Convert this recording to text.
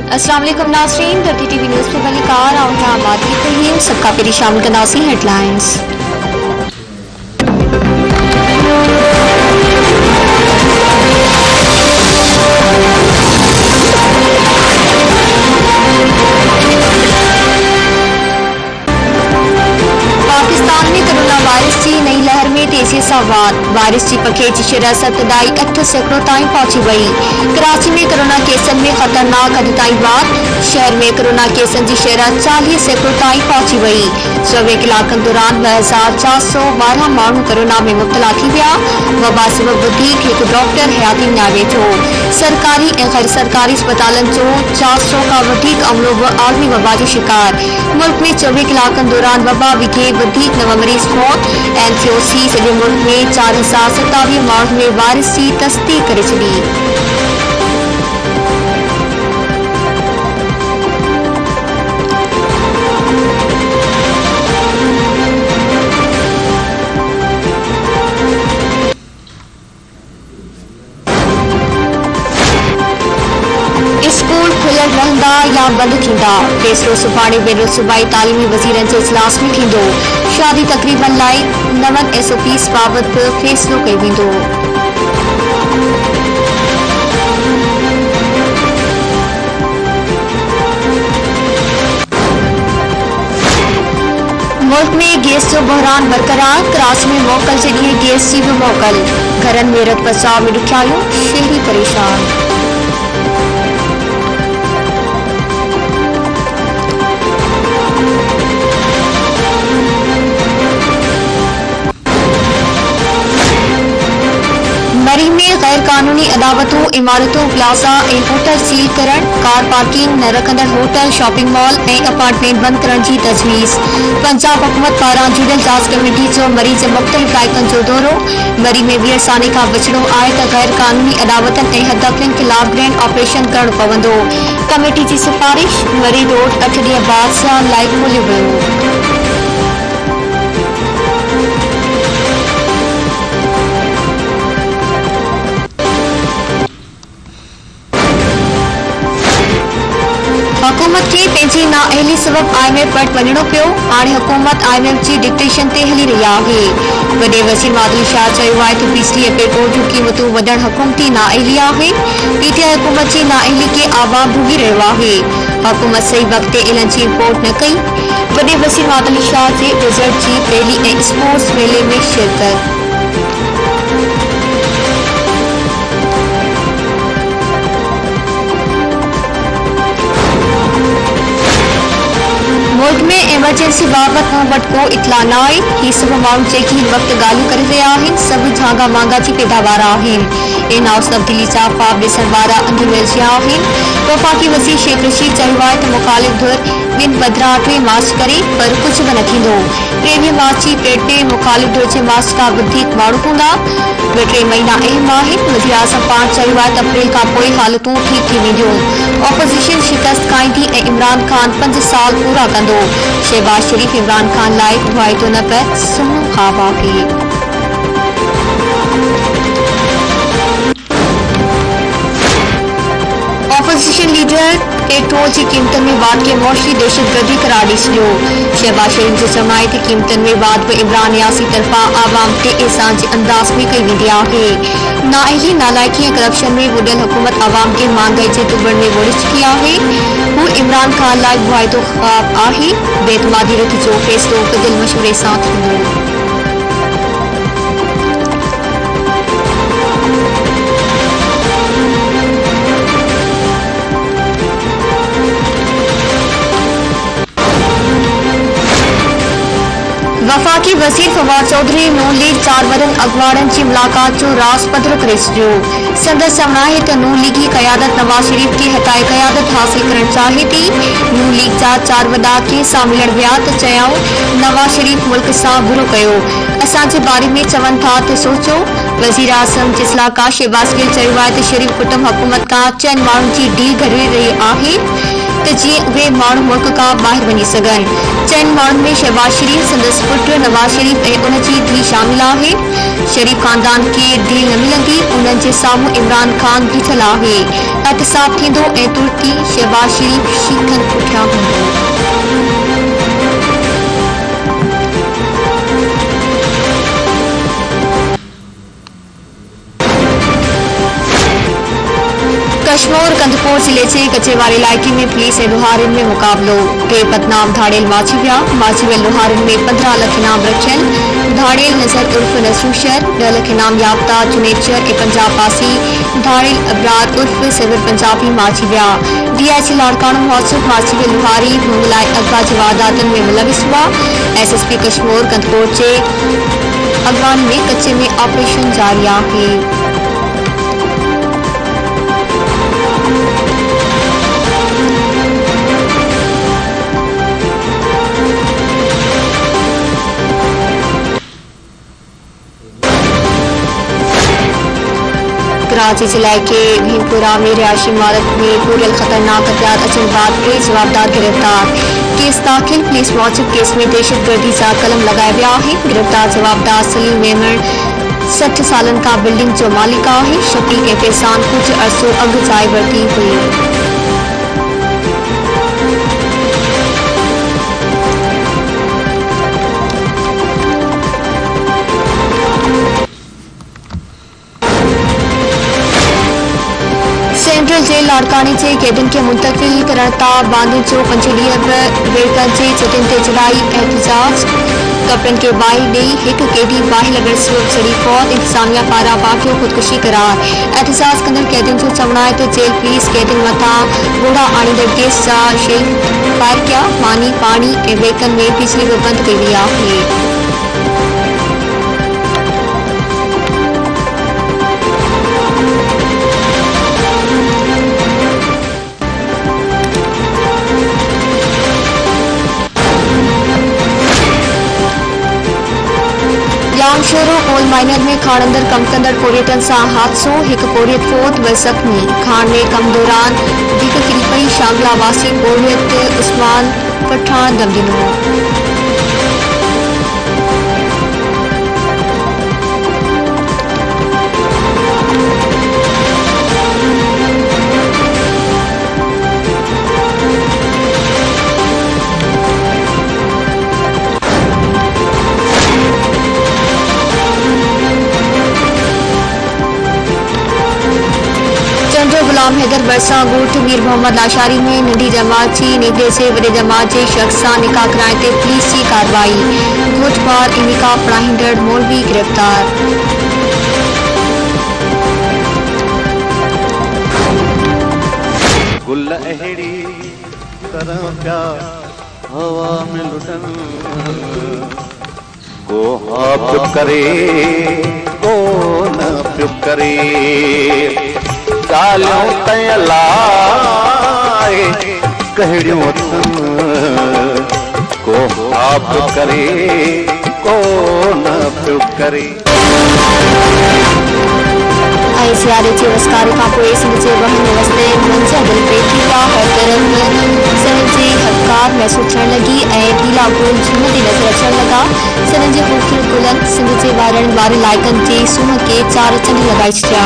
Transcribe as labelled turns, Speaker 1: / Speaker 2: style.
Speaker 1: अस्सलाम वालेकुम नाज़रीन, धरती टीवी न्यूज़ पे वलीकार और यहाँ बात की है सबका पेरी शामिल करनासी हेडलाइंस। पाकिस्तान में कोरोना वायरस की नई लहर में तेजी सां वायरस की पखेर की शरह 7.8 सैकड़ों ताईं पहुंची वई। कराची में कोरोना केसनि में खतरनाक अॼु ताईं वार। शहर में कोरोना केसनि की शरह 40 सैकड़ों ताईं पहुंची वई। 24 कलाकनि दौरान 2412 माण्हू कोरोना में मुब्तला थी विया। वबा सबब वधीक हिकु डॉक्टर हयाती विञाए वेठो। सरकारी ऐं गैर सरकारी अस्पतालनि जो 400 खां वधीक अमलो आलमी वबा जो शिकार। मुल्क में 24 कलाकनि दौरान वबा विघे वधीक नव मरीज़ मौत। एनसीओसी सॼे मुल्क में 4027 माण्हुनि में वायरस की तस्दीक करे छॾी। स्कूल खुलियल रहंदा या बंद थींदा, फैसलो सुभाणे बेरुल सूबाई तालीमी वज़ीरनि जे इजलास में थींदो। शादी तक़रीबन लाइ नवनि एसओपीस बाबति बि फैसलो कयो वेंदो। मुल्क में गैस जो बहरान बरकरार। कराची में मोकल जे ॾींहुं गैस की भी मोकल। घरनि में रत बचाव में ॾुखियारियूं, शहरी परेशान। मरी में गैर कानूनी अदावतों, इमारतों, प्लाजा ऐं होटल सील करण। कार पार्किंग न रखंदड़ होटल, शॉपिंग मॉल ऐं अपार्टमेंट बंद करण की तजवीज़। पंजाब हुकूमत पारां जुड़ियल जांच कमेटी जो मरी जे मुख़्तलिफ़ इलाइक़नि जो दौरो। मरी में 20 साले खां बचिड़ो आहे त गैर कानूनी अदावतनि ऐं हदअक़लनि ख़िलाफ़ ग्रैंड ऑपरेशन करणो पवंदो। कमेटी की सिफारिश। मरी रोड 8 ॾींहं बाद सां लाइ खोलियो वियो। हुकूमत के पंहिंजी नाअहली सबब IMF वटि वञणो पियो। हाणे हुकूमत IMF जी डिक्टेशन ते हली रही आहे। वॾे वज़ीर मादली शाह चयो आहे त बिजली ऐं पेट्रोल जूं क़ीमतूं वधण हुकूमती नाअहली आहे। PTI हुकूमत जी नाअहली खे आवाम भुॻी रहियो आहे। हुकूमत सही वक़्त ते इल्हनि जी रिपोर्ट न कई। वॾे वज़ीर मादली शाह जे डेजर्ट जी रैली ऐं स्पोर्ट्स मेले में शिरकत। मुल्क में एमरजेंसी बाबति मूं वटि को इतला न आहे। ही सभु माण्हू जेकी हिन वक़्तु ॻाल्हियूं करे रहिया आहिनि सभु झांगा वांगा जी पैदावार आहिनि। इन हाउस तब्दीली जा ख्वाब ॾिसण वारा अंधी वेलजिया आहिनि। वफ़ाक़ी वज़ीर शेख रशीद चयो आहे त मुख़ालिफ़ धुर ॿिनि बदिरां 3 मार्च करे पर कुझु बि न थींदो। 23 मार्च जी पेट में मुख़ालिफ़ धुर जे मार्च खां वधीक माण्हू हूंदा। 2-3 महीना अहम आहिनि। वज़ीर आज़म पाण चयो आहे त अप्रैल खां पोइ हालतूं ठीक थी वेंदियूं। ऑपोज़िशन शिकस्त खाईंदी ऐं इमरान ख़ान 5 साल पूरा कंदो। शहबाज शरीफ इमरान खान लाइ वाइदो न पर सुहिणो ख़्वाब आहे। ऑपोज़िशन लीडर पेट्रोल की कीमतन में वाद के मौशी दहशतगर्दी करार ॾेई छॾियो। शहबाज शरीफ जो चवणु आहे त कीमतन में वाद बि इमरान यासी तरफ़ां आवाम ते एहसान जे अंदाज़ में कई वेंदी आहे। नाअहली, नालाइकी ऐं करप्शन में बुॾियल हुकूमत आवाम खे महांगाई जे दुबड़ में वोड़े चुकी आहे। हू इमरान खान लाइ वाइदो ख़्वाब आहे। बेतमादी रथ जो फ़ैसिलो गॾियल मशवरे सां थींदो। वफ़ाक़ी वज़ीर फवाद चौधरी नून लीग 4 वॾनि अॻुवाणनि जी मुलाक़ात जो राज़ पधिरो करे छॾियो। संदसि चवणु आहे त नून लीगी क़यादत नवाज़ शरीफ खे हटाए क़यादत हासिल करणु चाहे थी। नून लीग जा 4 वॾा खे सां मिलण विया त चयाऊं नवाज़ शरीफ मुल्क सां बुरो कयो। असांजे बारे में चवनि था त सोचो। वज़ीर आज़म जे सलाहकार शहबाज गिल चयो आहे त शरीफ कुटुंब हुकूमत खां 4 माण्हुनि जी डील घड़ी रही आहे त जीअं उहे माण्हू मुल्क खां ॿाहिरि वञी सघनि। 4 माण्हुनि में शहबाज शरीफ, संदसि पुट नवाज़ शरीफ ऐं उन जी धीउ शामिल आहे। शरीफ खानदान खे डील न मिलंदी, उन्हनि जे साम्हूं इमरान ख़ान बीठल आहे। एहतसाब थींदो ऐं तुर्की शहबाज शरीफ शीखनि पुठियां हूंदो। कश्मीर कंदपोर जिले के कचेवार इलाके में पुलिस ऐं लोहारिन में मुकाबलो। टे बदनाम धाड़ेल माची विया। लोहारिन में 15 लाख इनाम रखियल। धाड़ेल नज़र उर्फ नसरूशर 2 लाख इनाम याफ्ता जुनेचर ऐं पंजाब पासी धाड़ेल अबरार उर्फ सबर पंजाबी माची विया। DIG लाड़काणो महोत्सव माची वियल लोहारी हुन लाइ अगवा जे वारदातनि में मुलविस हुआ। SSP कश्मीर कंदपोर जे अगवानी में कच्चे में ऑपरेशन जारी आहे। कराची जिले के भीमपुरा में रिहायशी इमारत में पूरल खतरनाक हथियार अचन बाद टे जवाबदार गिरफ्तार। केस दाखिल। पुलिस मौजूद केस में दहशतगर्दी जा कलम लगाया विया है। गिरफ्तार जवाबदार सलीम मेमण 60 सालन का बिल्डिंग जो मालिक है। शकील के पेशान कुछ अरसो अग जाइ वरती हुई। सेंट्रल जेल लाड़कानी के कैदिन के मुंतकिल करण ता बांदे जो 5 ॾींहं वेड़कनि जे चटिन ते चढ़ाई एहतजाज। कपड़न के बाहि ॾेई हिकु कैदी बाहि लॻण सबब सड़ी फौत। इंतजामिया पारां वाक़ियो ख़ुदकुशी करार। एहतजाज कंदड़ कैदिन जो चवणु आहे त जेल पुलिस कैदिन मथां ॻोढ़ा आणींदड़ गैस जा शेल फायर कया। मानी पाणी ऐं वेकन में बिजली बि बंदि कई वई आहे। लांगशोरो कोल माइनर में खाण अंदर कम कंदड़ पोरियतन सां हादसो। हिकु पोरियत फोत व ज़ख़्मी। खाण में कम दौरान धिक किरी पई। शांगला वासी पोरियत उस्मान पठान दम ॾिनो। गुलाम हैदर बरसा ॻोठ मीर मोहम्मद लाशारी में नंढी जमात जी निकिरे से वॾे जमात जे शख़्स सां निकाह कराइण ते पुलिस जी कार्रवाई। ॻोठ पार ऐं निकाह पढ़ाईंदड़ मौलवी गिरफ़्तार।
Speaker 2: गुल अहिड़ी तरह पिया हवा में लुटन को हा पियो करे को न पियो करे। ॻाल्हियूं कयल लाइ कहिड़ियूं अथनि को हा पियो करे को न पियो करे।
Speaker 1: ऐं सियारे जे वसकारे खां पोइ सिंध जे वहनि रस्ते मंझि दिलि पई थी पिया। हर तरफ़ सिंध जी हक़ार महसूस थियण लॻी ऐं पीला गुल झूमंदी नज़र अचण लॻा। सिंध जे ख़ूबसूरत गुलनि सिंध जे वारनि वारे इलाइक़नि जे सूंहं खे चार चंड लॻाए छॾिया।